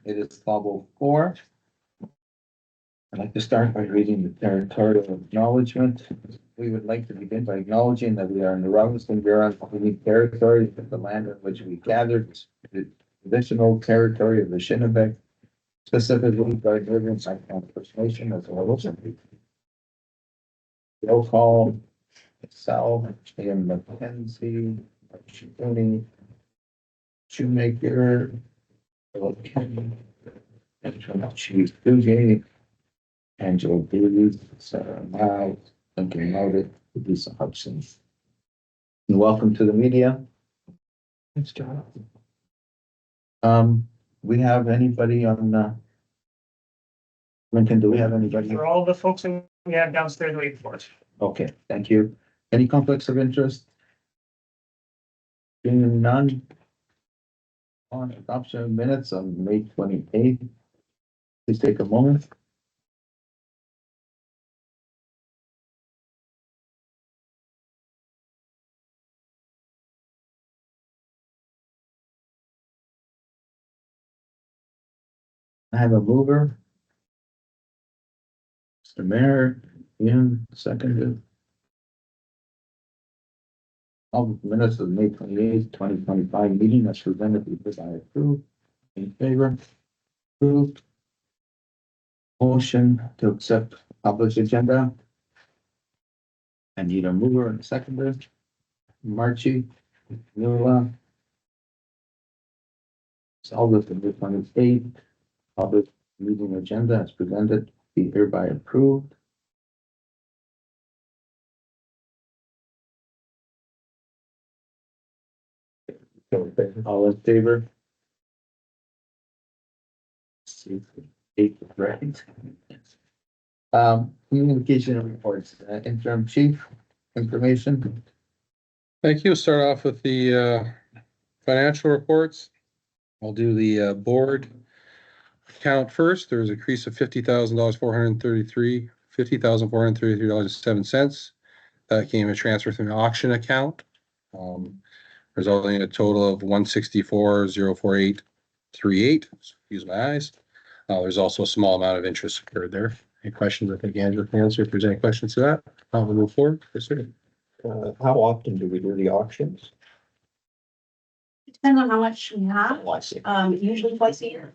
It is 12:04. I'd like to start by reading the territorial acknowledgement. We would like to begin by acknowledging that we are in the Robinson Huron territory, that the land on which we gathered is the traditional territory of the Shinnebec, specifically by Northern Cyclone First Nation as well as roll call. Sal, Ian McKenzie, Shikuni, Shoemaker, Philip Kenny, Chief Dugan, Angela Davies, Sarah Miles, Lincoln Noted, Lisa Hudson. And welcome to the media. Thanks, John. We have anybody on Lincoln, do we have anybody? For all the folks that we have downstairs waiting for us. Okay, thank you. Any conflicts of interest? Being none. On adoption of minutes on May 28th. Please take a moment. I have a mover. Mr. Mayor, Ian, seconded. All the minutes of May 28th, 2025 meeting as presented because I approve. In favor? Approved. Motion to accept published agenda. I need a mover and a seconder. Marchi, Nula. All of the May 28th. Public meeting agenda as presented be hereby approved. All in favor? Eight, right. Communication reports, interim chief information. Thank you. Start off with the financial reports. I'll do the board account first. There was a increase of $50,433, $50,433.07. That came a transfer from the auction account, resulting in a total of $164,048.38. Excuse my eyes. There's also a small amount of interest occurred there. Any questions? I think Andrew can answer if there's any questions to that. I'll move forward. Yes, sir. How often do we do the auctions? It depends on how much we have, Oh, I see. usually twice a year.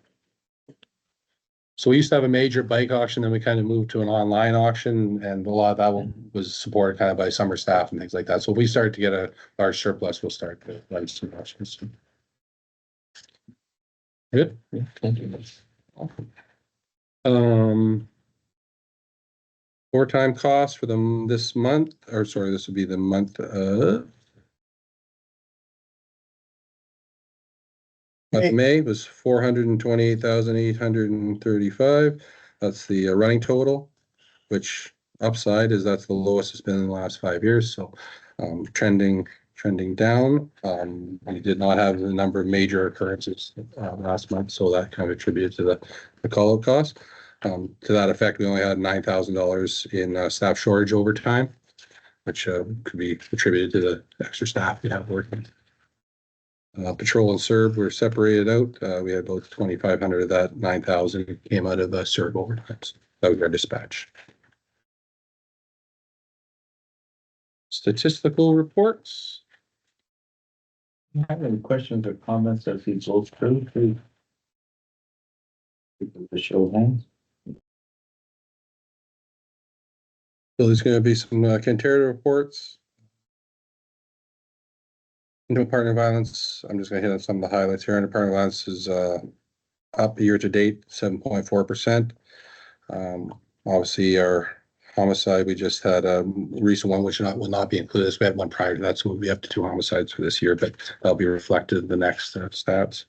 So we used to have a major bike auction, then we kind of moved to an online auction, and a lot of that was supported kind of by summer staff and things like that. So if we start to get a large surplus, we'll start to run some auctions. Good. Yeah, thank you. Overtime costs for this month, or sorry, this would be the month of May was $428,835. That's the running total, which upside is that's the lowest it's been in the last 5 years. So trending down. We did not have the number of major occurrences last month, so that kind of attributed to the call out cost. To that effect, we only had $9,000 in staff shortage overtime, which could be attributed to the extra staff we have working. Patrol and serve were separated out. We had about 2,500 of that 9,000 came out of the serve overtime. So that was our dispatch. Statistical reports. Do you have any questions or comments as he goes through? Please. The show of hands. So there's going to be some Canterbury reports. Into partner violence, I'm just going to hit on some of the highlights here. Into partner violence is up year to date, 7.4%. Obviously, our homicide, we just had a recent one, which will not be included. We had one prior to that, so we'll be up to 2 homicides for this year, but that'll be reflected in the next stats.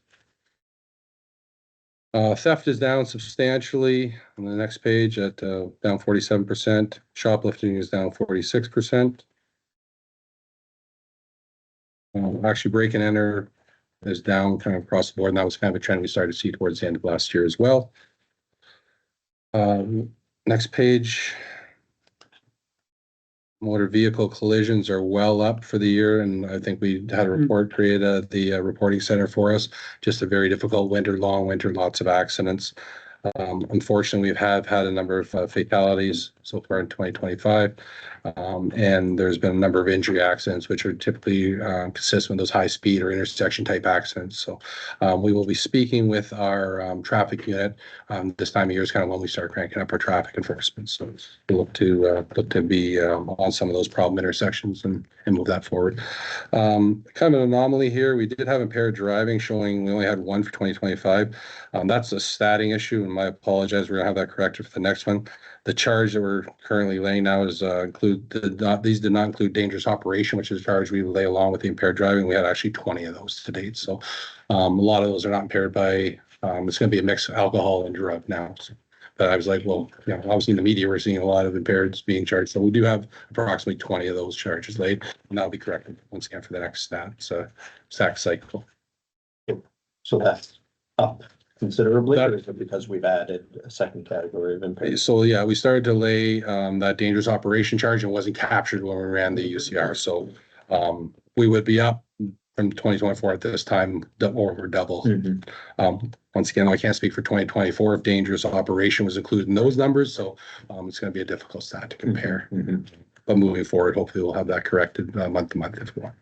Theft is down substantially on the next page at down 47%. Shoplifting is down 46%. Actually, break and enter is down kind of across the board, and that was kind of a trend we started to see towards the end of last year as well. Next page. motor vehicle collisions are well up for the year, and I think we had a report created at the reporting center for us. Just a very difficult winter, long winter, lots of accidents. Unfortunately, we've had a number of fatalities so far in 2025, and there's been a number of injury accidents, which are typically consistent with those high speed or intersection type accidents. So we will be speaking with our traffic unit. This time of year is kind of when we start cranking up our traffic enforcement. So we look to be on some of those problem intersections and move that forward. Kind of an anomaly here. We did have impaired driving showing we only had one for 2025. That's a statting issue, and I apologize. We're gonna have that corrected for the next one. The charge that we're currently laying now is these did not include dangerous operation, which is a charge we lay along with the impaired driving. We had actually 20 of those to date. So a lot of those are not impaired by. It's going to be a mix of alcohol and drug now. So, but I was like, well, you know, obviously in the media we're seeing a lot of impaireds being charged. So we do have approximately 20 of those charges laid, and that'll be corrected once again for the next SAC cycle. So that's up considerably, or is it because we've added a second category of impairment? So yeah, we started to lay that dangerous operation charge and wasn't captured when we ran the UCR. So we would be up from 2024 at this time, over double. Once again, I can't speak for 2024 if dangerous operation was included in those numbers. So it's going to be a difficult stat to compare. But moving forward, hopefully we'll have that corrected month to month if we want.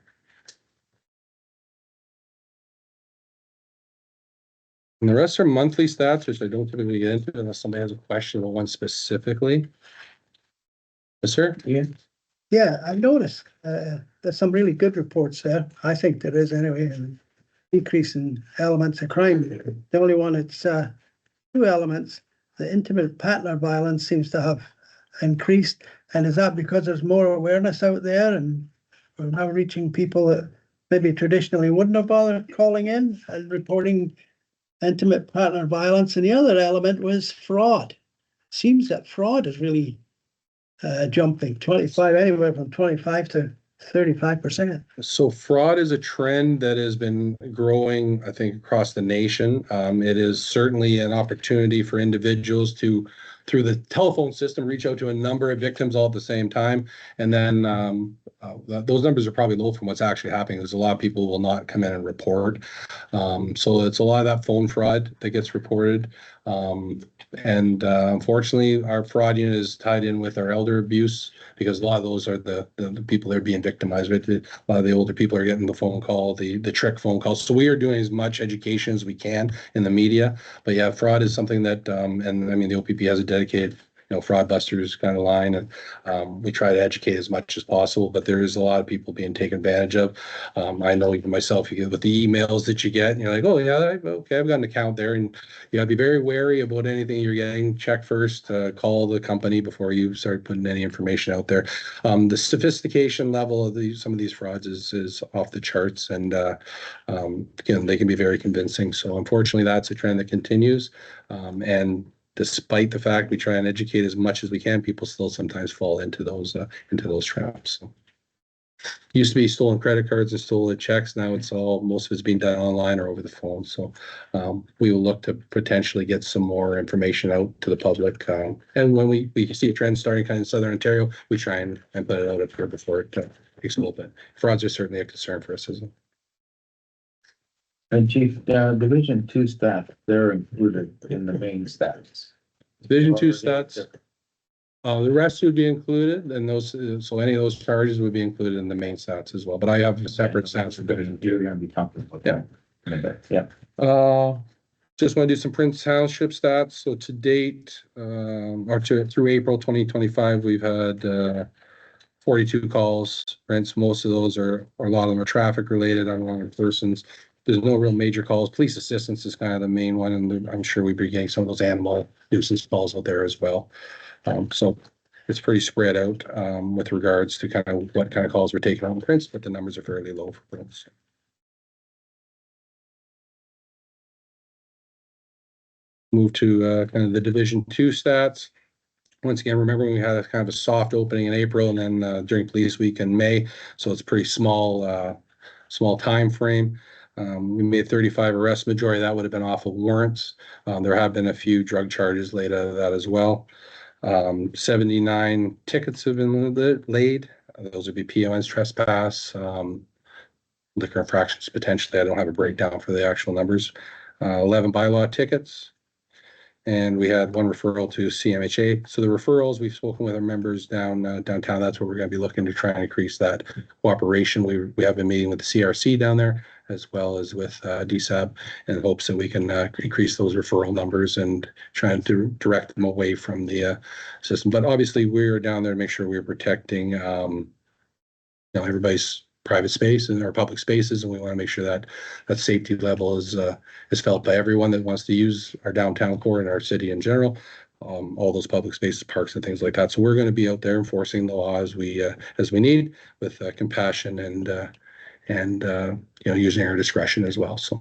And the rest are monthly stats, which I don't typically get into unless somebody has a question about one specifically. Yes, sir? Yeah, I've noticed there's some really good reports there. I think there is anyway, and decrease in elements of crime. The only one, it's two elements. The intimate partner violence seems to have increased. And is that because there's more awareness out there and we're now reaching people that maybe traditionally wouldn't have bothered calling in and reporting intimate partner violence? And the other element was fraud. Seems that fraud is really jumping 25, anywhere from 25 to 35%. So fraud is a trend that has been growing, I think, across the nation. It is certainly an opportunity for individuals to, through the telephone system, reach out to a number of victims all at the same time. And then those numbers are probably low from what's actually happening. There's a lot of people who will not come in and report. So it's a lot of that phone fraud that gets reported. Unfortunately, our fraud unit is tied in with our elder abuse because a lot of those are the people that are being victimized. Right? A lot of the older people are getting the phone call, the trick phone calls. So we are doing as much education as we can in the media. But yeah, fraud is something that, and I mean, the OPP has a dedicated, fraud busters kind of line, and we try to educate as much as possible, but there is a lot of people being taken advantage of. I know even myself, you get with the emails that you get, and you're like, oh yeah, okay, I've got an account there, and you gotta be very wary about anything you're getting. Check first, call the company before you start putting any information out there. The sophistication level of some of these frauds is off the charts, and again, they can be very convincing. So unfortunately, that's a trend that continues, and despite the fact we try and educate as much as we can, people still sometimes fall into those traps. So, used to be stolen credit cards and stolen checks. Now it's most of it's being done online or over the phone. So we will look to potentially get some more information out to the public. And when we see a trend starting kind of in Southern Ontario, we try and put it out up here before it takes a little bit. Frauds are certainly a concern for us, isn't it? And Chief, Division 2 staff, they're included in the main stats. Division 2 stats. The rest would be included, and those, so any of those charges would be included in the main stats as well. But I have a separate stats for Division 2. You're gonna be talking about Yeah. that in a bit. Yeah. Just want to do some Prince Township stats. So to date, through April 2025, we've had 42 calls. Prince, most of those or a lot of them are traffic related, unwanted persons. There's no real major calls. Police assistance is kind of the main one, and I'm sure we'd be getting some of those animal nuisance calls out there as well. So it's pretty spread out with regards to kind of what kind of calls we're taking on Prince, but the numbers are fairly low for Prince. Move to kind of the Division 2 stats. Once again, remember we had a kind of a soft opening in April and then during Police Week in May, so it's a pretty small time frame. We made 35 arrests. Majority of that would have been off of warrants. There have been a few drug charges laid out of that as well. 79 tickets have been laid. Those would be PONs, trespass, liquor infractions potentially. I don't have a breakdown for the actual numbers. 11 bylaw tickets. And we had one referral to CMHA. So the referrals, we've spoken with our members downtown. That's where we're going to be looking to try and increase that cooperation. We have been meeting with the CRC down there, as well as with DSAB, in hopes that we can increase those referral numbers and trying to direct them away from the system. But obviously, we're down there to make sure we're protecting everybody's private space and our public spaces, and we want to make sure that that safety level is felt by everyone that wants to use our downtown core and our city in general, all those public spaces, parks, and things like that. So we're going to be out there enforcing the law as we need, with compassion and using our discretion as well. So.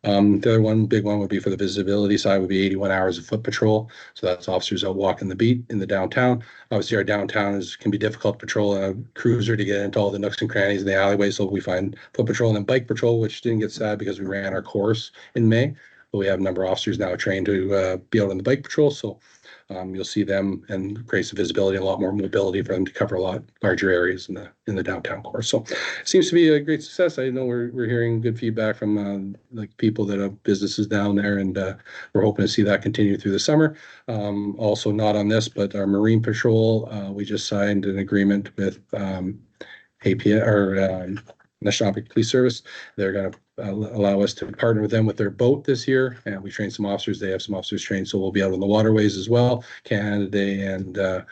The other one, big one, would be for the visibility side, would be 81 hours of foot patrol. So that's officers out walking the beat in the downtown. Obviously, our downtown can be difficult to patrol a cruiser to get into all the nooks and crannies in the alleyway. So we find foot patrol and then bike patrol, which didn't get sad because we ran our course in May. But we have a number of officers now trained to be out on the bike patrol. So you'll see them and creates visibility, a lot more mobility for them to cover a lot larger areas in the downtown core. So it seems to be a great success. I know we're hearing good feedback from like people that have businesses down there, and we're hoping to see that continue through the summer. Also, not on this, but our Marine Patrol, we just signed an agreement with APA or National Operate Police Service. They're going to allow us to partner with them with their boat this year, and we train some officers. They have some officers trained, so we'll be out on the waterways as well, Canada Day, and the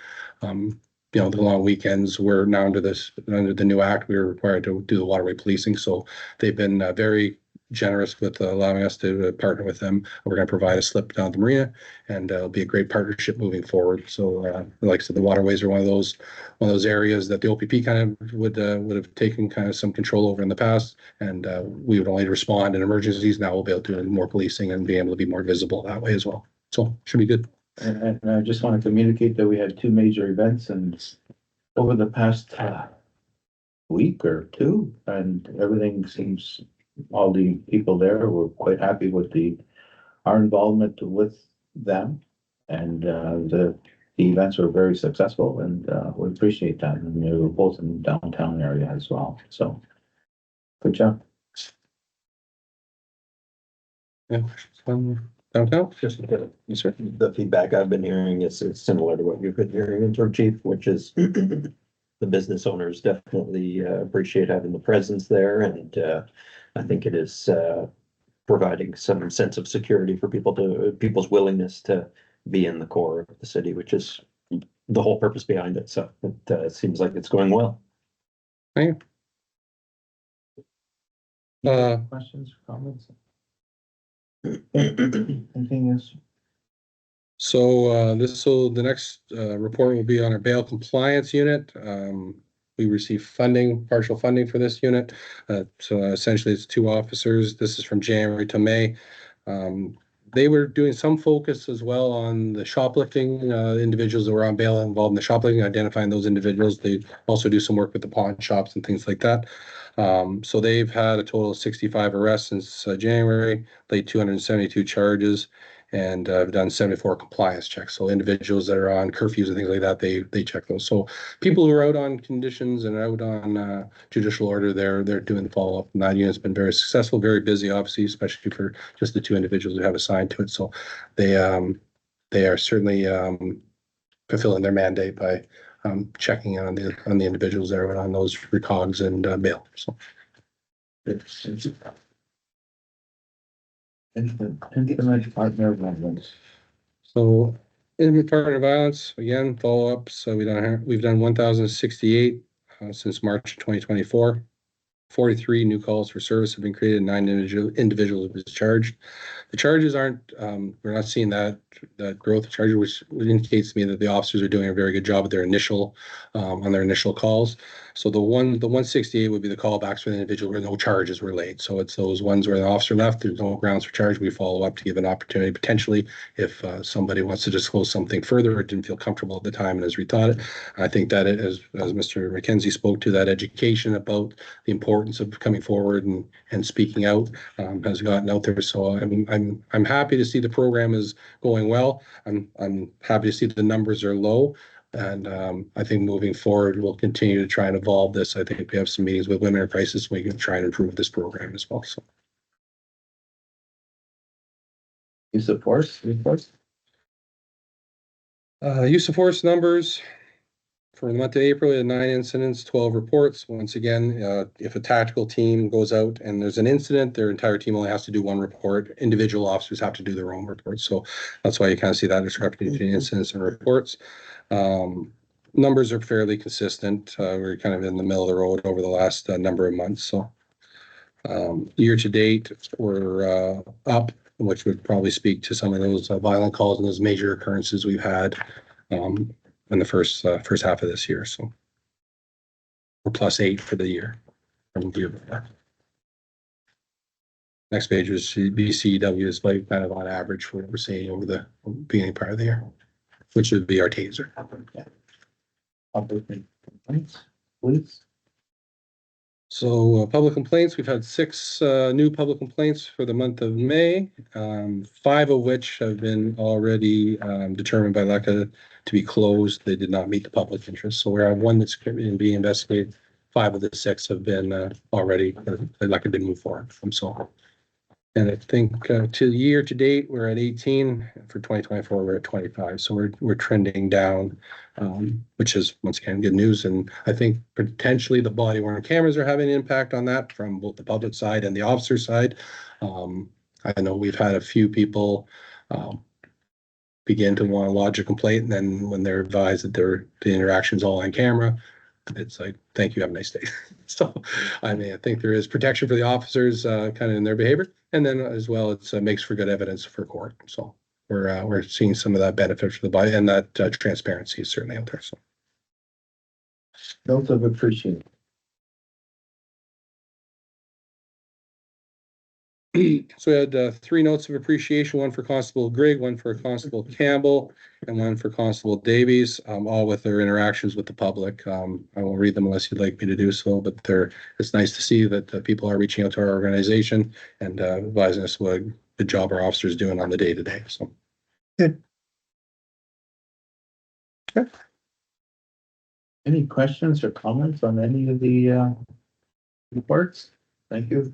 long weekends. We're now under the new act. We're required to do the waterway policing, so they've been very generous with allowing us to partner with them. We're going to provide a slip down the marina, and it'll be a great partnership moving forward. So, like I said, the waterways are one of those areas that the OPP kind of would have taken kind of some control over in the past, and we would only respond in emergencies. Now we'll be able to do more policing and be able to be more visible that way as well. So should be good. And I just want to communicate that we had two major events and over the past week or two, and everything seems, all the people there were quite happy with our involvement with them, and the events were very successful, and we appreciate that. And they were both in the downtown area as well. So good job. Yeah. Downtown. Just a bit. Yes, sir. The feedback I've been hearing is similar to what you've been hearing, Interim Chief, which is the business owners definitely appreciate having the presence there, and I think it is providing some sense of security for people's willingness to be in the core of the city, which is the whole purpose behind it. So it seems like it's going well. Thank you. Questions, comments? Anything else? So the next report will be on our bail compliance unit. We received partial funding for this unit. So essentially it's 2 officers. This is from January to May. They were doing some focus as well on the shoplifting, individuals that were on bail involved in the shoplifting, identifying those individuals. They also do some work with the pawn shops and things like that. So they've had a total of 65 arrests since January, laid 272 charges, and have done 74 compliance checks. So individuals that are on curfews and things like that, they check those. So people who are out on conditions and out on judicial order, they're doing the follow-up. And that unit's been very successful, very busy, obviously, especially for just the 2 individuals who have assigned to it. So they are certainly fulfilling their mandate by checking on the individuals that are on those recogs and bail. So. Intimate partner violence. So intimate partner violence, again, follow-ups. So we've done 1,068 since March 2024. 43 new calls for service have been created. 9 individuals have been discharged. The charges aren't, we're not seeing that growth of charges, which indicates to me that the officers are doing a very good job at their initial, on their initial calls. So the 168 would be the callbacks for the individual where no charges were laid. So it's those ones where the officer left, there's no grounds for charge. We follow up to give an opportunity, potentially, if somebody wants to disclose something further or didn't feel comfortable at the time and has rethought it. I think that it, as Mr. McKenzie spoke to, that education about the importance of coming forward and speaking out has gotten out there. So I'm happy to see the program is going going well. I'm happy to see the numbers are low. And I think moving forward, we'll continue to try and evolve this. I think we have some meetings with Women in Crisis. We can try and improve this program as well. So. Use of force reports? Use of force numbers for the month of April, we had 9 incidents, 12 reports. Once again, if a tactical team goes out and there's an incident, their entire team only has to do 1 report. Individual officers have to do their own reports. So that's why you kind of see that discrepancy between incidents and reports. Numbers are fairly consistent. We're kind of in the middle of the road over the last number of months. So year to date, we're up, which would probably speak to some of those violent calls and those major occurrences we've had in the first half of this year. So we're +8 for the year from the year before. Next page is BCW is like kind of on average for what we're seeing over the beginning part of the year, which would be our taser. Yeah. Public complaints, please. So public complaints, we've had 6 new public complaints for the month of May, 5 of which have been already determined by LECA to be closed. They did not meet the public interest. So we have 1 that's being investigated. 5 of the 6 have been already, LECA didn't move forward from. So, and I think to year to date, we're at 18. For 2024, we're at 25. So we're trending down, which is once again good news. And I think potentially the body worn cameras are having an impact on that from both the public side and the officer side. I know we've had a few people begin to want to lodge a complaint, and then when they're advised that the interaction's all on camera, it's like, thank you, have a nice day. So, I mean, I think there is protection for the officers kind of in their behavior. And then as well, it makes for good evidence for court. So we're seeing some of that benefit for the body, and that transparency is certainly out there. So Notes of appreciation. So we had 3 notes of appreciation, 1 for Constable Grigg, 1 for Constable Campbell, and 1 for Constable Davies, all with their interactions with the public. I won't read them unless you'd like me to do so, but it's nice to see that people are reaching out to our organization and advising us what a good job our officers doing on the day-to-day. So Good. Okay. Any questions or comments on any of the reports? Thank you.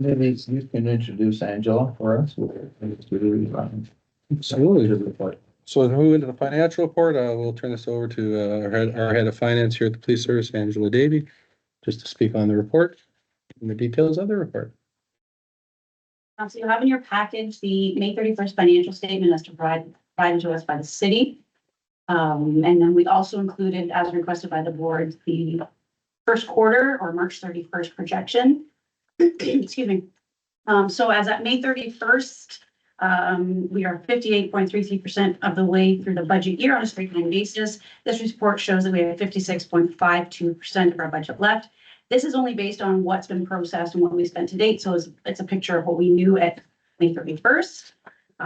Maybe you can introduce Angela for us. Absolutely. So to move into the financial report, we'll turn this over to our head of finance here at the police service, Angela Davey, just to speak on the report and the details of the report. So you have in your package the May 31st financial statement as provided to us by the city. And then we also included, as requested by the board, the first quarter or March 31st projection. Excuse me. So as at May 31st, we are 58.33% of the way through the budget year on a straight line basis. This report shows that we have 56.52% of our budget left. This is only based on what's been processed and what we spent to date. So it's a picture of what we knew at May 31st.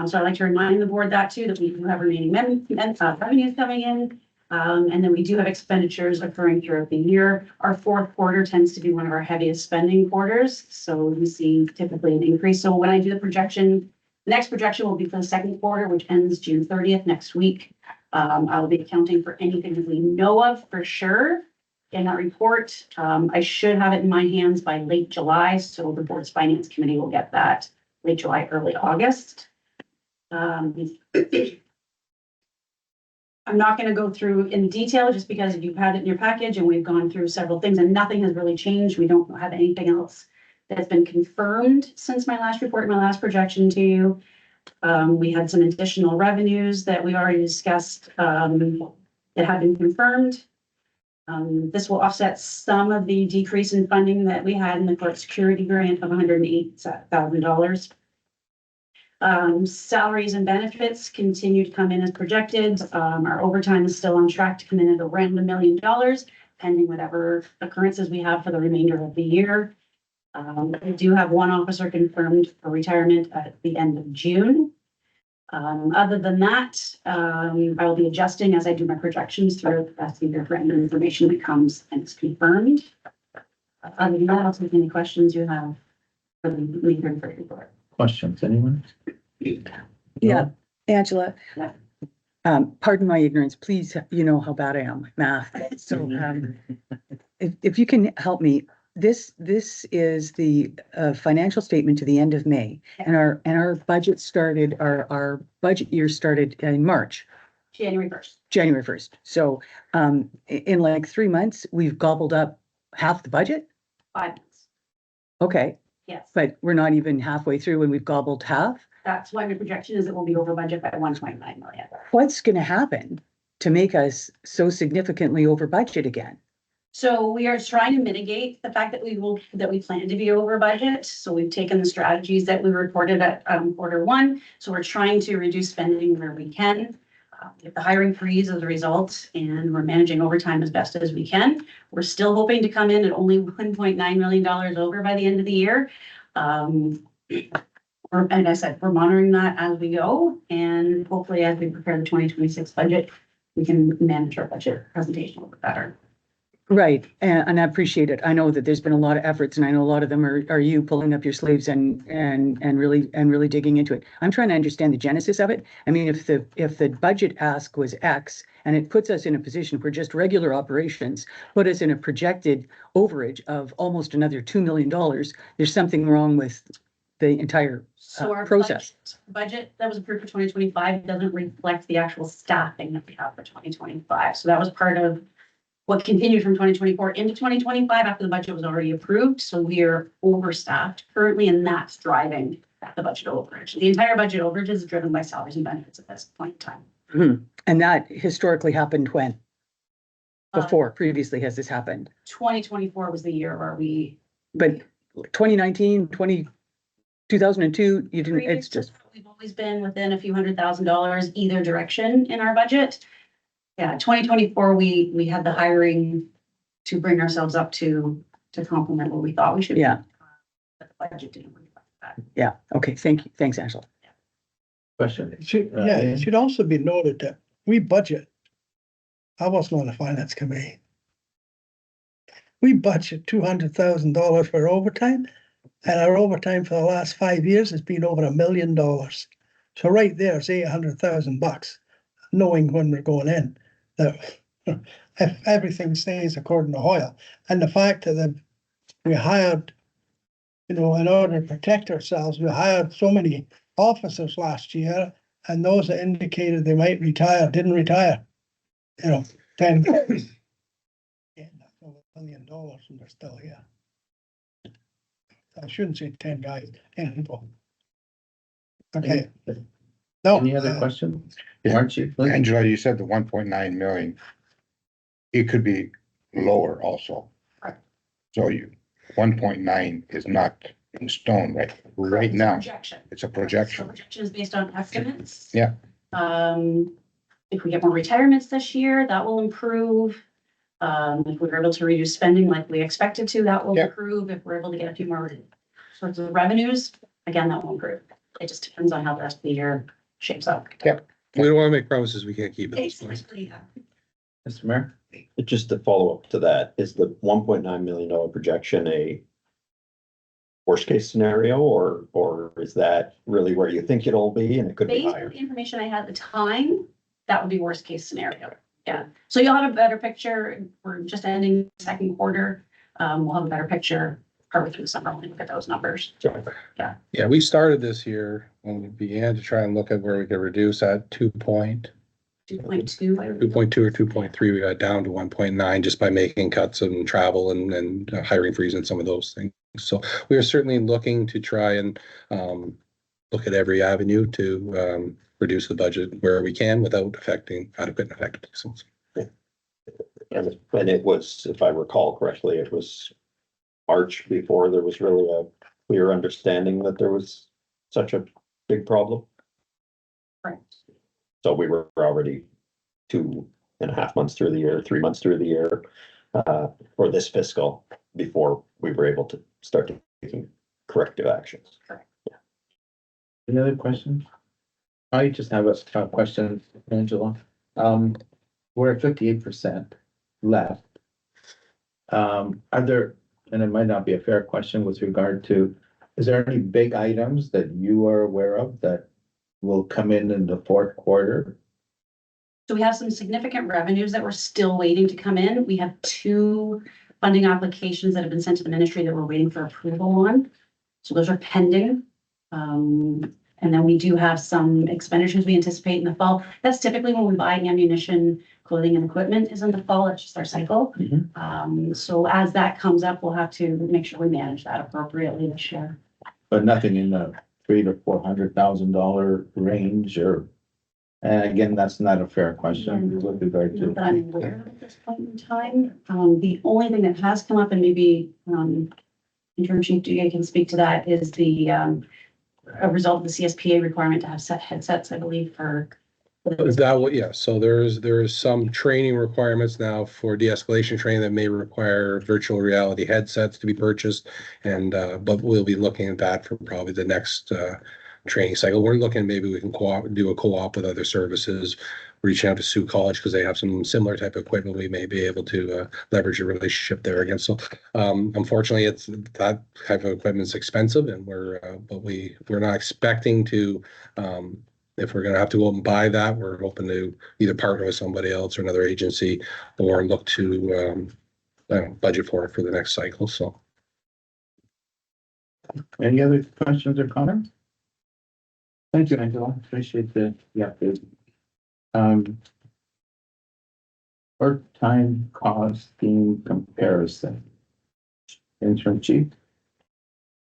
So I'd like to remind the board that too, that we do have remaining revenues coming in. And then we do have expenditures occurring throughout the year. Our 4th quarter tends to be one of our heaviest spending quarters. So we see typically an increase. So when I do the projection, the next projection will be for the 2nd quarter, which ends June 30th next week. I'll be accounting for anything that we know of for sure in that report. I should have it in my hands by late July. So the board's finance committee will get that late July, early August. I'm not going to go through in detail just because you've had it in your package and we've gone through several things and nothing has really changed. We don't have anything else that's been confirmed since my last report, my last projection to you. We had some additional revenues that we already discussed that have been confirmed. This will offset some of the decrease in funding that we had in the court security grant of $108,000. Salaries and benefits continue to come in as projected. Our overtime is still on track to come in at around $1 million, pending whatever occurrences we have for the remainder of the year. We do have 1 officer confirmed for retirement at the end of June. Other than that, I will be adjusting as I do my projections throughout the rest of the year for any information that comes and is confirmed. Other than that, I'll take any questions you have for the leader for report. questions, anyone? Yeah, Angela. Yeah. Pardon my ignorance, please, you know how bad I am with math. So, if you can help me, this is the financial statement to the end of May. And our budget started, our budget year started in March, January 1st. January 1st. So, in like 3 months, we've gobbled up half the budget? 5 months. Okay, Yes. but we're not even halfway through and we've gobbled half? That's why my projection is it will be over budget by 1.9 million. What's gonna happen to make us so significantly over budget again? So we are trying to mitigate the fact that we plan to be over budget. So we've taken the strategies that we reported at Q1. So we're trying to reduce spending where we can. We have the hiring freeze as a result, and we're managing overtime as best as we can. We're still hoping to come in at only $1.9 million over by the end of the year. And I said, we're monitoring that as we go, and hopefully as we prepare the 2026 budget, we can manage our budget presentation a little bit better. Right, and I appreciate it. I know that there's been a lot of efforts, and I know a lot of them are you pulling up your sleeves and really digging into it. I'm trying to understand the genesis of it. I mean, if the budget ask was X and it puts us in a position for just regular operations, put us in a projected overage of almost another $2 million, there's something wrong with the entire So our process. budget that was approved for 2025 doesn't reflect the actual staffing that we have for 2025. So that was part of what continued from 2024 into 2025 after the budget was already approved. So we are overstaffed currently, and that's driving the budget overage. The entire budget overage is driven by salaries and benefits at this point in time. Mhm. And that historically happened when? Previously has this happened? 2024 was the year where we. But 2019, 2002, you didn't, it's just, We've always been within a few $100,000 either direction in our budget. Yeah, 2024, we had the hiring to bring ourselves up to complement what we thought we should. be. Yeah. But the budget didn't reflect that. yeah, okay, thank you, thanks, Angela. Question? It should also be noted that we budget. I wasn't on the finance committee. We budget $200,000 for overtime, and our overtime for the last 5 years has been over $1 million. So right there's $800,000, knowing when we're going in, that if everything stays according to Hoyle, and the fact that we hired, in order to protect ourselves, we hired so many officers last year, and those that indicated they might retire didn't retire. 10 guys. Yeah, that's over $1 million, and they're still here. I shouldn't say 10 guys, 10 people. Okay. No. Any other questions? Yeah. Aren't you? Angela, you said the 1.9 million. It could be lower also. Right. So 1.9 is not in stone, right? Right now, Projection. it's a So projection. projection is based on estimates. Yeah. If we get more retirements this year, that will improve. If we're able to reduce spending like we expected to, that will Yeah. improve. If we're able to get a few more sorts of revenues, again, that will improve. It just depends on how the rest of the year shapes up. Yeah. We don't wanna make promises we can't keep at this point. Basically, yeah. Mr. Mayor? Just to follow up to that, is the $1.9 million projection a worst case scenario, or is that really where you think it'll be and it could be Based on higher? the information I had at the time, that would be worst case scenario. Yeah, so you'll have a better picture. We're just ending the second quarter. We'll have a better picture partway through the summer when we look at those numbers. Yeah, we started this year when we began to try and look at where we could reduce at 2.2 2.2. or 2.3. We got down to 1.9 just by making cuts and travel and hiring freeze and some of those things. So we are certainly looking to try and look at every avenue to reduce the budget where we can without affecting adequate and effective placements. And it was, if I recall correctly, it was March before there was really a clear understanding that there was such a big problem. Right. So we were already 2.5 months through the year, 3 months through the year, for this fiscal before we were able to start taking corrective actions. Any other questions? I just have a question, Angela. We're at 58% left. Are there, and it might not be a fair question with regard to Is there any big items that you are aware of that will come in the fourth quarter? So we have some significant revenues that we're still waiting to come in. We have 2 funding applications that have been sent to the ministry that we're waiting for approval on. So those are pending. And then we do have some expenditures we anticipate in the fall. That's typically when we buy ammunition, clothing and equipment is in the fall. It's just our cycle. So as that comes up, we'll have to make sure we manage that appropriately this year. But nothing in the $300,000 to $400,000 range or, and again, that's not a fair question with regard Not to. that I'm aware of at this point in time. The only thing that has come up, and maybe Interim Chief DA can speak to that, is the a result of the CSPA requirement to have set headsets, I believe, for. That would, yeah, so there's some training requirements now for de-escalation training that may require virtual reality headsets to be purchased. And, but we'll be looking at that for probably the next, training cycle. We're looking, maybe we can do a co-op with other services, reaching out to Sioux College because they have some similar type of equipment. We may be able to leverage a relationship there again. So unfortunately, it's that type of equipment is expensive, and but we're not expecting to. If we're going to have to go and buy that, we're hoping to either partner with somebody else or another agency, or look to budget for it for the next cycle. So, Any other questions or comments? Thank you, Angela. Appreciate the update. Part-time costing comparison. Interim Chief.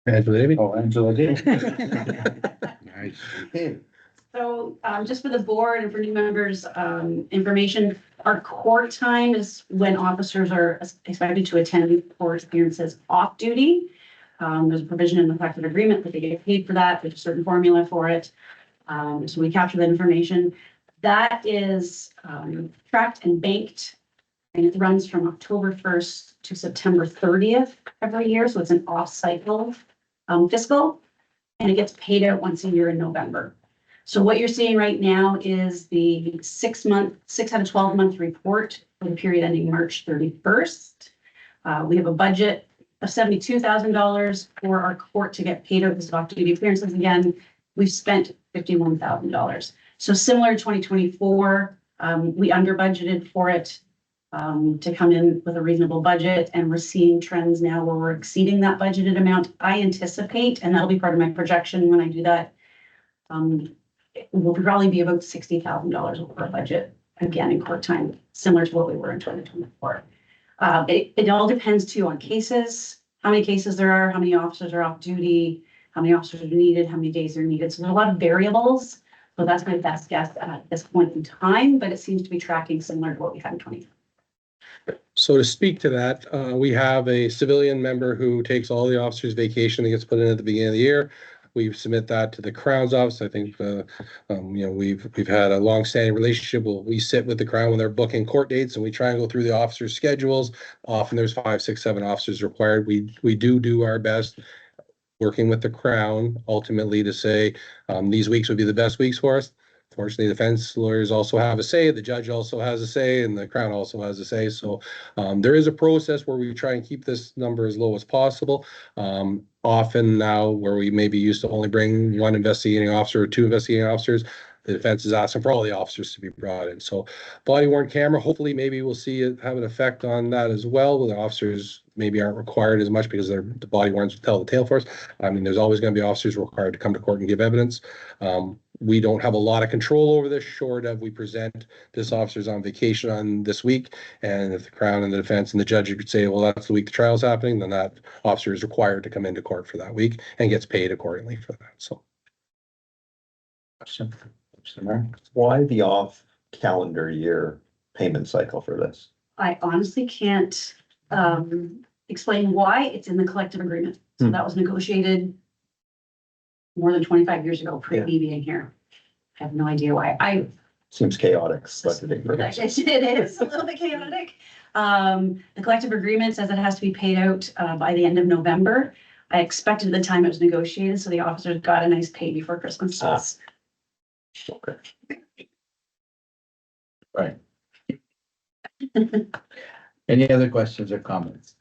Angela Davey? Oh, Angela did. Nice. Okay. So just for the board and for new members, information, our court time is when officers are expected to attend court appearances off duty. There's a provision in the collective agreement that they get paid for that. There's a certain formula for it. So we capture that information. That is tracked and banked, and it runs from October 1st to September 30th every year. So it's an off-cycle fiscal, and it gets paid out once a year in November. So what you're seeing right now is the 6 out of 12-month report for the period ending March 31st. We have a budget of $72,000 for our court to get paid out this off-duty appearances. Again, we've spent $51,000. So similar to 2024, we under budgeted for it to come in with a reasonable budget, and we're seeing trends now where we're exceeding that budgeted amount. I anticipate, and that'll be part of my projection when I do that, it will probably be about $60,000 over our budget again in court time, similar to what we were in 2024. It all depends too on cases, how many cases there are, how many officers are off duty, how many officers are needed, how many days are needed. So there's a lot of variables. So that's my best guess at this point in time, but it seems to be tracking similar to what we had in 2020. So to speak to that, we have a civilian member who takes all the officers' vacation that gets put in at the beginning of the year. We submit that to the Crown's office. I think, we've had a long-standing relationship. We sit with the Crown when they're booking court dates, and we try and go through the officers' schedules. Often there's 5, 6, 7 officers required. We do our best, working with the Crown, ultimately to say these weeks would be the best weeks for us. Fortunately, defense lawyers also have a say, the judge also has a say, and the Crown also has a say. So there is a process where we try and keep this number as low as possible. Often now, where we maybe used to only bring 1 investigating officer or 2 investigating officers, the defense is asking for all the officers to be brought in. So body worn camera, hopefully maybe we'll see it have an effect on that as well. The officers maybe aren't required as much because the body worns tell the tale for us. I mean, there's always going to be officers required to come to court and give evidence. We don't have a lot of control over this, short of we present this officer's on vacation on this week. And if the Crown and the defense and the judge could say, well, that's the week the trial's happening, then that officer is required to come into court for that week and gets paid accordingly for that. So. Question. Why the off calendar year payment cycle for this? I honestly can't explain why. It's in the collective agreement. So that was negotiated more than 25 years ago, pre-me being here. I have no idea why. Seems chaotic. But It is a little bit chaotic. The collective agreement says it has to be paid out by the end of November. I expected at the time it was negotiated, so the officers got a nice pay before Christmas. Okay. Right. Any other questions or comments?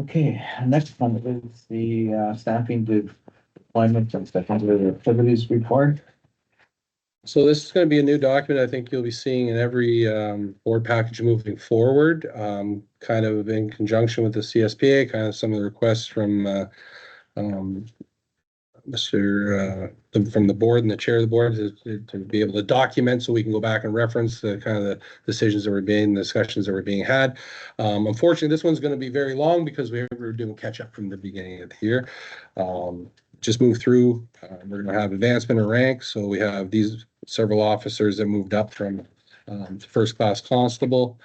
Okay, next one is the staffing deployment and secondary activities report. So this is going to be a new document I think you'll be seeing in every board package moving forward, kind of in conjunction with the CSPA, kind of some of the requests from from the board and the chair of the board to be able to document so we can go back and reference the kind of the decisions that were being, the discussions that were being had. Unfortunately, this one's going to be very long because we were doing catch up from the beginning of the year. Just move through. We're going to have advancement in rank. So we have these several officers that moved up from first class constable.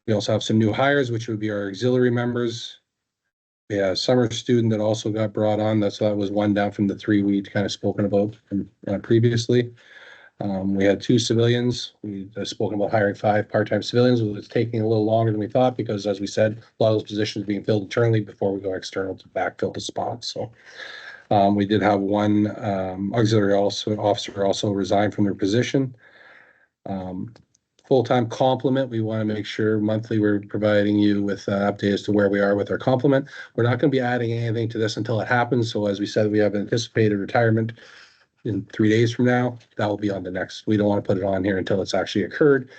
We also have some new hires, which would be our auxiliary members. We have a summer student that also got brought on. That was one down from the three we'd kind of spoken about previously. We had 2 civilians. We've spoken about hiring 5 part-time civilians. It was taking a little longer than we thought because, as we said, a lot of those positions being filled internally before we go external to backfill the spots. So we did have one auxiliary officer also resign from their position. Full-time complement, we want to make sure monthly we're providing you with an update as to where we are with our complement. We're not going to be adding anything to this until it happens. So as we said, we have anticipated retirement in 3 days from now. That will be on the next. We don't want to put it on here until it's actually occurred,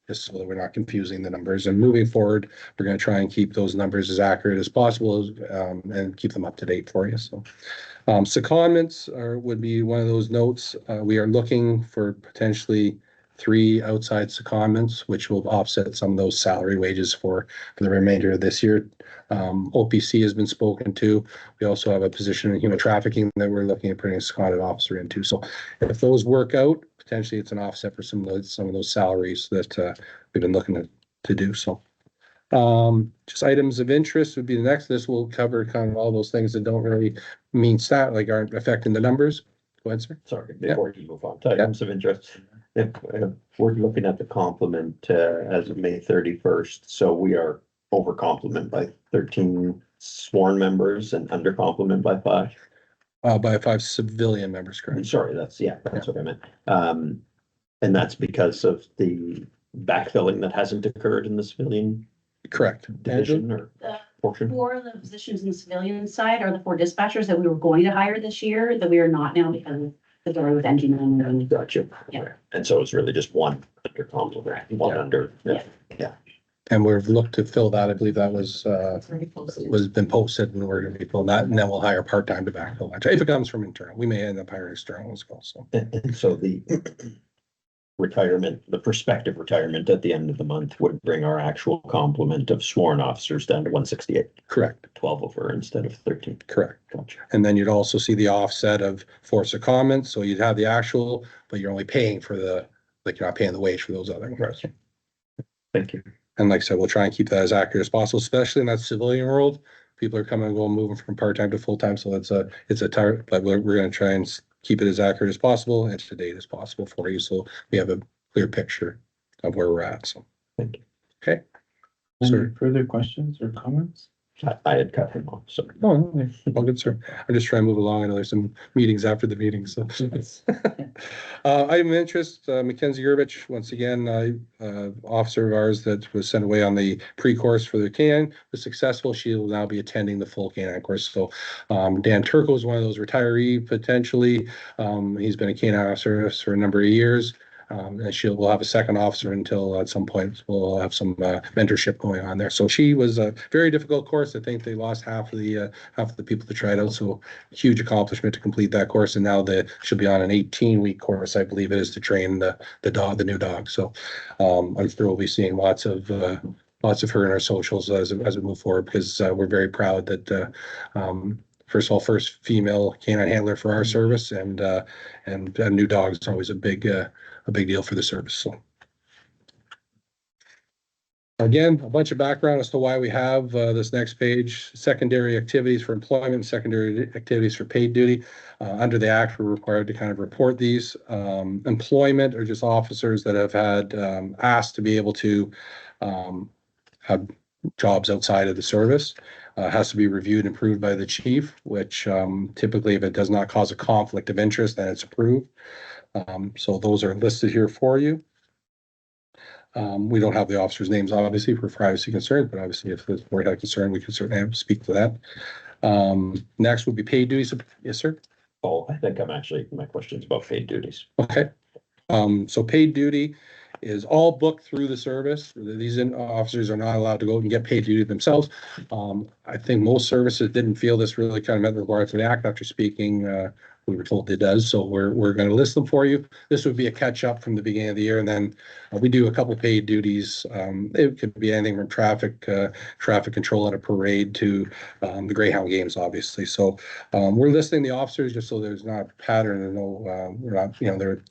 just so that we're not confusing the numbers. And moving forward, we're going to try and keep those numbers as accurate as possible and keep them up to date for you. So secondments would be one of those notes. We are looking for potentially 3 outside secondments, which will offset some of those salary wages for the remainder of this year. OPC has been spoken to. We also have a position in human trafficking that we're looking at putting a seconded officer into. So if those work out, potentially it's an offset for some of those salaries that we've been looking to do. So just items of interest would be the next. This will cover kind of all those things that don't really mean like aren't affecting the numbers. Go ahead, sir. Sorry, before you move on to items of interest, if we're looking at the complement as of May 31st, so we are over complement by 13 sworn members and under complement by 5. By 5 civilian members, correct? Sorry, that's what I meant. And that's because of the backfilling that hasn't occurred in the civilian Correct. division or portion. 4 of the positions in the civilian side are the 4 dispatchers that we were going to hire this year that we are not now because of the door with engineering. And Gotcha. Yeah. And so it's really just one under complement, one Yeah. under. Yeah. And we've looked to fill that. I believe that was been posted and we're going to be filling that. And then we'll hire part-time to backfill that. If it comes from internal, we may end up hiring external as well. So. And so the retirement, the prospective retirement at the end of the month would bring our actual complement of sworn officers down to 168. Correct. 12 over instead of 13. Correct. Gotcha. And then you'd also see the offset of force of comment. So you'd have the actual, but you're only paying for you're not paying the wage for those other ones. Thank you. And like I said, we'll try and keep that as accurate as possible, especially in that civilian world. People are coming and going, moving from part-time to full-time. So it's a tired, but we're going to try and keep it as accurate as possible and up to date as possible for you. So we have a clear picture of where we're at. So, Thank you. Okay. Any Sir. further questions or comments? I had cut him off, so. Oh, all good, sir. I'm just trying to move along. I know there's some meetings after the meeting, so. Item of interest, Mackenzie Gerbich, once again, officer of ours that was sent away on the pre-course for the canine, was successful. She will now be attending the full canine course. So Dan Turco is one of those retiree potentially. He's been a canine officer for a number of years. And we'll have a second officer until at some point we'll have some mentorship going on there. So she was a very difficult course. I think they lost half of the people that tried out. So huge accomplishment to complete that course. And now she'll be on an 18-week course, I believe it is, to train the new dog. So I'm sure we'll be seeing lots of her in our socials as we move forward, because we're very proud that first of all, first female canine handler for our service, and a new dog is always a big deal for the service. So again, a bunch of background as to why we have this next page: secondary activities for employment, secondary activities for paid duty. Under the act, we're required to kind of report these. Employment are just officers that have had asked to be able to have jobs outside of the service. Has to be reviewed and approved by the chief, which typically, if it does not cause a conflict of interest, then it's approved. So those are listed here for you. We don't have the officers' names, obviously, for privacy concerns, but obviously if the board had concern, we could certainly speak to that. Next would be paid duties. Yes, sir. Oh, I think my question's about paid duties. Okay. So paid duty is all booked through the service. These officers are not allowed to go and get paid duty themselves. I think most services didn't feel this really kind of met the requirements of the act after speaking. We were told it does, so we're going to list them for you. This would be a catch up from the beginning of the year, and then we do a couple paid duties. It could be anything from traffic control at a parade to the Greyhound games, obviously. So we're listing the officers just so there's not a pattern and no, we're not,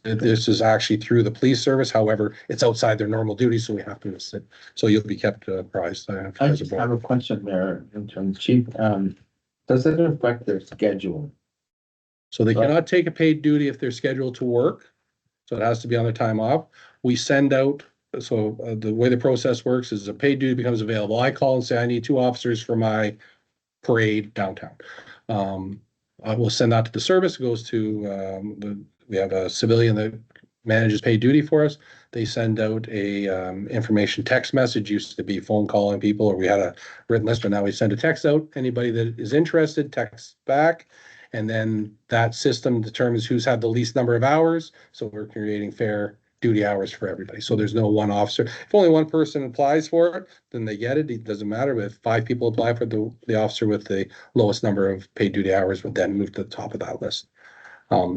this is actually through the police service. However, it's outside their normal duties, so we have to list it. So you'll be kept apprised. I As a just board. have a question there in terms, Chief, does it affect their schedule? So they cannot take a paid duty if they're scheduled to work. So it has to be on their time off. We send out, so the way the process works is a paid duty becomes available. I call and say, I need 2 officers for my parade downtown. I will send that to the service. It goes to, we have a civilian that manages paid duty for us. They send out a information text message. Used to be phone calling people, or we had a written list, but now we send a text out. Anybody that is interested, text back. And then that system determines who's had the least number of hours. So we're creating fair duty hours for everybody. So there's no one officer. If only one person applies for it, then they get it. It doesn't matter. But if 5 people apply for the officer with the lowest number of paid duty hours would then move to the top of that list.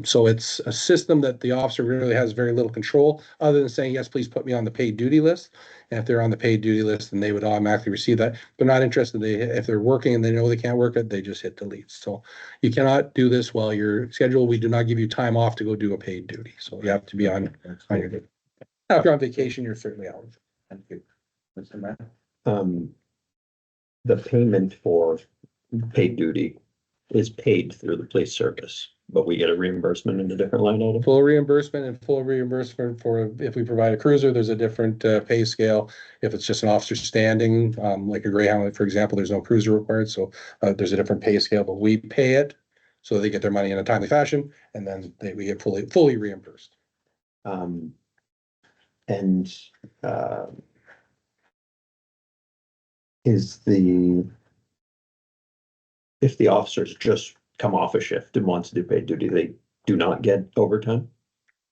So it's a system that the officer really has very little control other than saying, yes, please put me on the paid duty list. And if they're on the paid duty list, then they would automatically receive that. They're not interested. If they're working and they know they can't work it, they just hit delete. So you cannot do this while you're scheduled. We do not give you time off to go do a paid duty. So you have to be on your duty. Now, if you're on vacation, you're certainly eligible. Thank you. Mr. Mayor? The payment for paid duty is paid through the police service, but we get a reimbursement in a different line item. Full reimbursement for if we provide a cruiser, there's a different pay scale. If it's just an officer standing, like a Greyhound, for example, there's no cruiser required, so there's a different pay scale, but we pay it so they get their money in a timely fashion, and then we get fully reimbursed. If the officers just come off a shift and wants to do paid duty, they do not get overtime?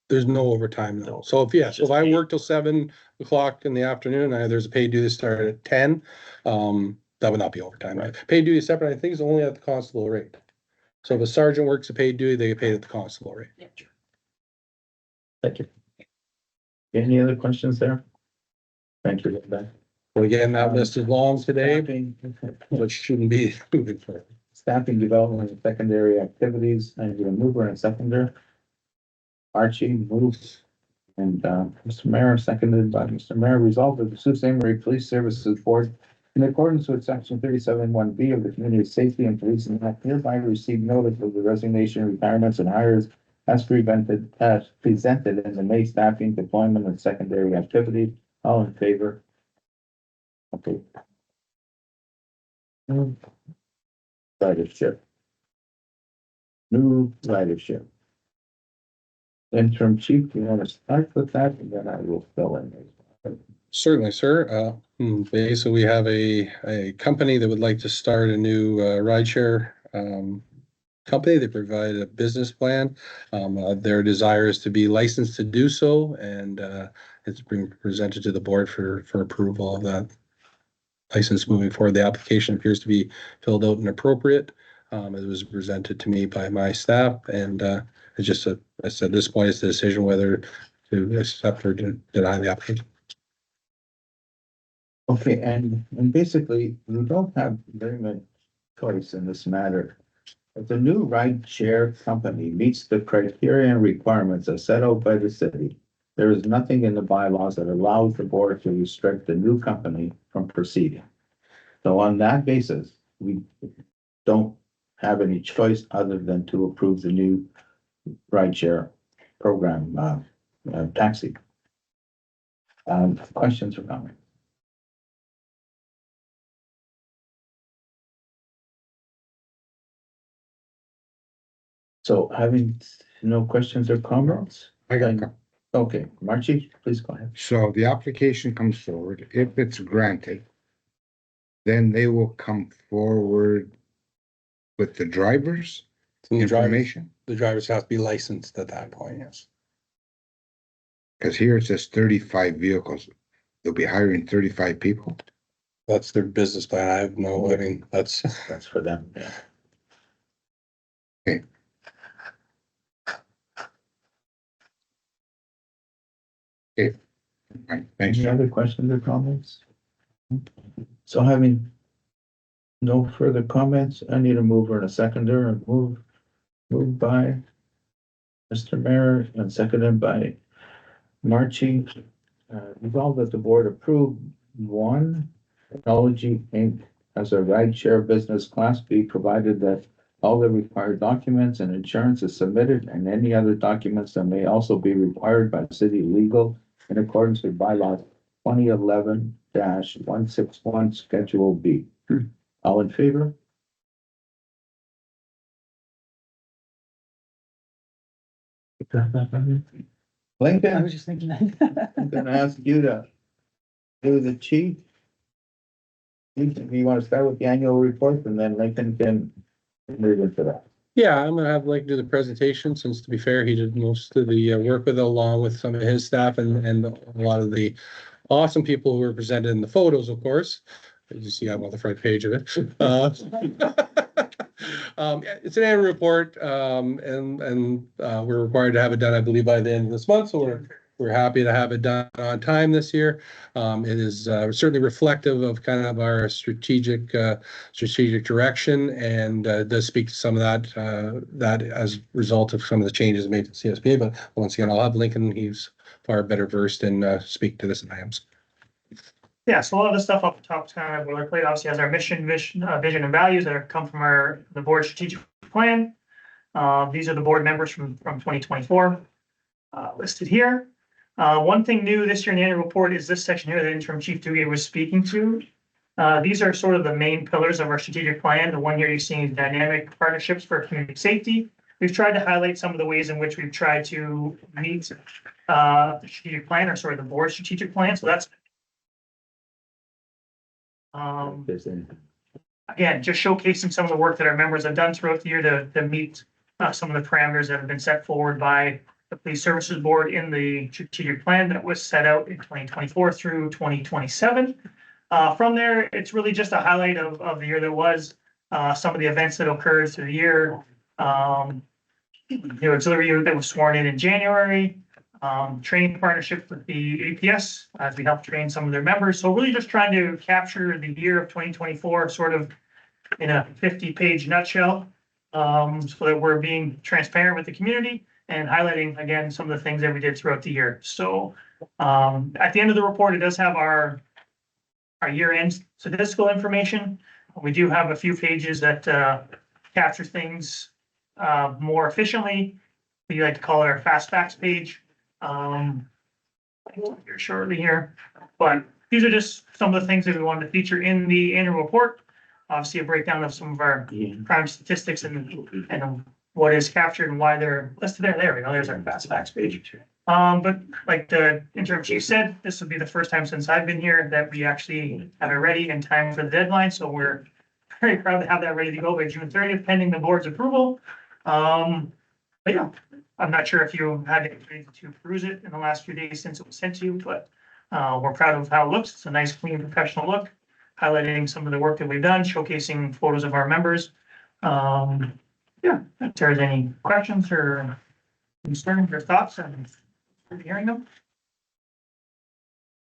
There's no overtime, no. So if I work till 7 o'clock in the afternoon, there's a paid duty start at 10, that would not be overtime. Right? Paid duty is separate. I think it's only at the constable rate. So if a sergeant works a paid duty, they get paid at the constable rate. Yep. Thank you. Any other questions there? Thank you, Linda. Well, again, that list is long today, Staffing, which shouldn't be moving forward. staffing development and secondary activities, and you're a mover and seconder. Archie moves, and Mr. Mayor, seconded by Mr. Mayor, resolved that the Sault Ste. Marie Police Services Board, in accordance with section 37(1)B of the Community Safety and Policing Act, hereby receive notice of the resignation, retirements, and hires as presented in the May staffing deployment and secondary activities. All in favor? Okay. Ridership. New ridership. Interim chief, you want to start with that, and then I will fill in. Certainly, sir. So we have a company that would like to start a new rideshare company. They provide a business plan. Their desire is to be licensed to do so, and it's being presented to the board for approval of that license moving forward. The application appears to be filled out and appropriate. It was presented to me by my staff, and it's just at this point, it's the decision whether to accept or deny the application. Okay, and basically, we don't have very much choice in this matter. If the new ride share company meets the criteria and requirements as set out by the city, there is nothing in the bylaws that allows the board to restrict the new company from proceeding. So on that basis, we don't have any choice other than to approve the new rideshare program, taxi. Questions or comments? So having no questions or comments? I got Okay, Marchie, please go ahead. So the application comes forward. If it's granted, then they will come forward with the drivers The drivers, information. the drivers have to be licensed at that point, yes. Because here it says 35 vehicles. They'll be hiring 35 people. That's their business plan. I have no, I mean, that's, That's for them. Yeah. Right, thanks. Any other questions or comments? So having no further comments, I need a mover and a seconder, and moved by Mr. Mayor and seconded by Marchie. Resolved that the board approve one Technology Inc. as a rideshare business class B, provided that all the required documents and insurance is submitted, and any other documents that may also be required by city legal in accordance with bylaw 2011-161 Schedule B. All in favor? I Lincoln, was just thinking that. I'm gonna ask you to do the chief. You want to start with the annual report, and then Lincoln can move into that. yeah, I'm gonna have Blake do the presentation, since to be fair, he did most of the work with it, along with some of his staff and a lot of the awesome people who were presented in the photos, of course. As you see, I'm on the front page of it. It's an annual report, and we're required to have it done, I believe, by the end of this month, so we're happy to have it done on time this year. It is certainly reflective of kind of our strategic direction, and does speak to some of that as a result of some of the changes made to CSP. But once again, I'll have Lincoln. He's far better versed in speak to this than I am. Yeah, so a lot of the stuff off the top kind of boilerplate obviously has our mission, vision, and values that come from the board strategic plan. These are the board members from 2024 listed here. One thing new this year in the annual report is this section here that interim chief Duguay was speaking to. These are sort of the main pillars of our strategic plan. The one here you're seeing is dynamic partnerships for community safety. We've tried to highlight some of the ways in which we've tried to meet the strategic plan, or sort of the board strategic plan. So that's again, just showcasing some of the work that our members have done throughout the year to meet some of the parameters that have been set forward by the Police Services Board in the strategic plan that was set out in 2024 through 2027. From there, it's really just a highlight of the year that was, some of the events that occurred through the year. The auxiliary unit that was sworn in January, training partnership with the APS as we help train some of their members. So really just trying to capture the year of 2024 sort of in a 50-page nutshell, so that we're being transparent with the community and highlighting again some of the things that we did throughout the year. So at the end of the report, it does have our year-end statistical information. We do have a few pages that capture things more efficiently. We like to call it our fast facts page. Here shortly here, but these are just some of the things that we wanted to feature in the annual report. Obviously, a breakdown of some of our crime statistics and what is captured and why they're listed there. There we go. There's our fast facts page. But like the interim chief said, this would be the first time since I've been here that we actually have it ready in time for the deadline. So we're very proud to have that ready to go by June 30th, pending the board's approval. But yeah, I'm not sure if you had the opportunity to peruse it in the last few days since it was sent to you, but we're proud of how it looks. It's a nice, clean, professional look, highlighting some of the work that we've done, showcasing photos of our members. Yeah, if there's any questions or concerns or thoughts, I'm hearing them.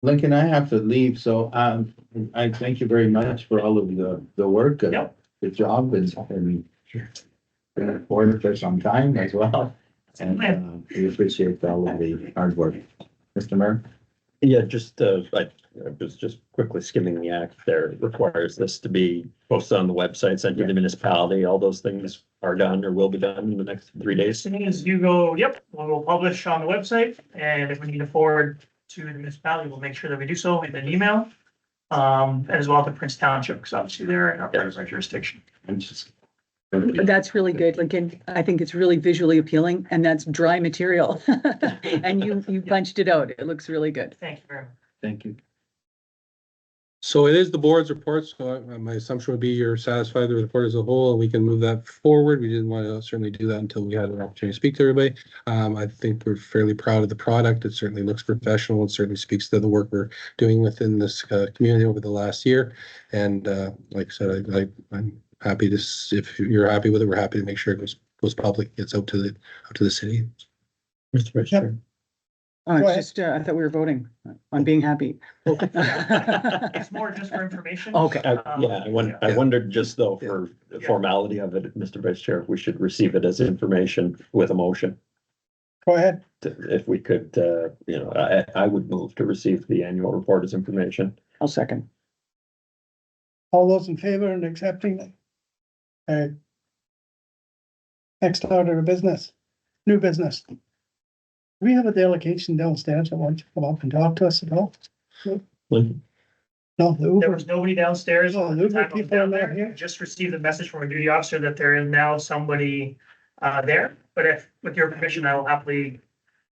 Lincoln, I have to leave, so I thank you very much for all of the work. Yep. Good job, and been important for some time as well. And we appreciate all of the hard work. Mr. Mayor? Yeah, just, I was just quickly skimming the act there. It requires this to be posted on the website, sent to the municipality. All those things are done or will be done in the next 3 As days. soon as you go, yep, we'll publish on the website, and if we need to forward to the municipality, we'll make sure that we do so in an email. As well to Prince Township, because obviously they're in our part of our jurisdiction. I'm just That's really good, Lincoln. I think it's really visually appealing and that's dry material. And you punched it out. It looks really good. Thank you very much. Thank you. So it is the board's report, so my assumption would be you're satisfied with the report as a whole, and we can move that forward. We didn't want to certainly do that until we had an opportunity to speak to everybody. I think we're fairly proud of the product. It certainly looks professional. It certainly speaks to the work we're doing within this community over the last year. And like I said, I'm happy to, if you're happy with it, we're happy to make sure it goes public, gets out to the city. Mr. Vice Chair. Oh, Go it's ahead. just, I thought we were voting on being happy. It's more just for information. Okay. Yeah, I wondered just though for the formality of it, Mr. Vice Chair, if we should receive it as information with a motion. Go ahead. If we could, I would move to receive the annual report as information. I'll second. All those in favor and accepting? Next order of business, new business. Do we have a delegation downstairs that wants to come up and talk to us at all? Lincoln? No, the There Uber. was nobody downstairs. Oh, at the Uber time I was people are down not there. here? Just received a message from a duty officer that there is now somebody there. But if, with your permission, I will happily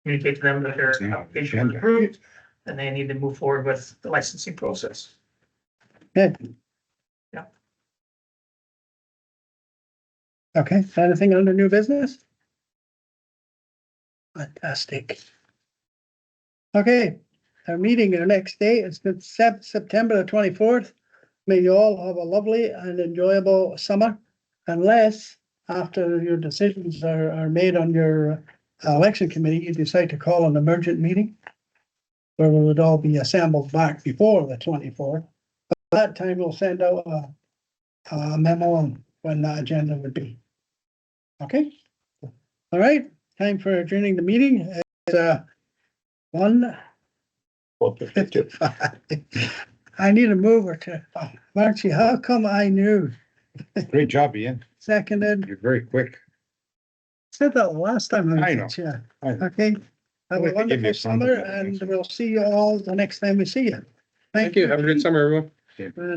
communicate to them that their It's not on the application was agenda. approved and they need to move forward with the licensing process. Good. Yeah. Okay, anything under new business? Fantastic. Okay, our meeting, our next day is September the 24th. May you all have a lovely and enjoyable summer, unless after your decisions are made on your election committee, you decide to call an emergent meeting where we would all be assembled back before the 24th. At that time, we'll send out a memo on when that agenda would be. Okay? All right, time for adjourning the meeting. It's 1:55. I need a mover to, Marcy, how come I knew? Great job, Ian. Seconded, You're very quick. said that last time. I know. Yeah, I know. okay. Have Well, a I think wonderful it's fun. summer and we'll see you all the next time we see you. Thank you. Have a good summer, everyone. Yeah.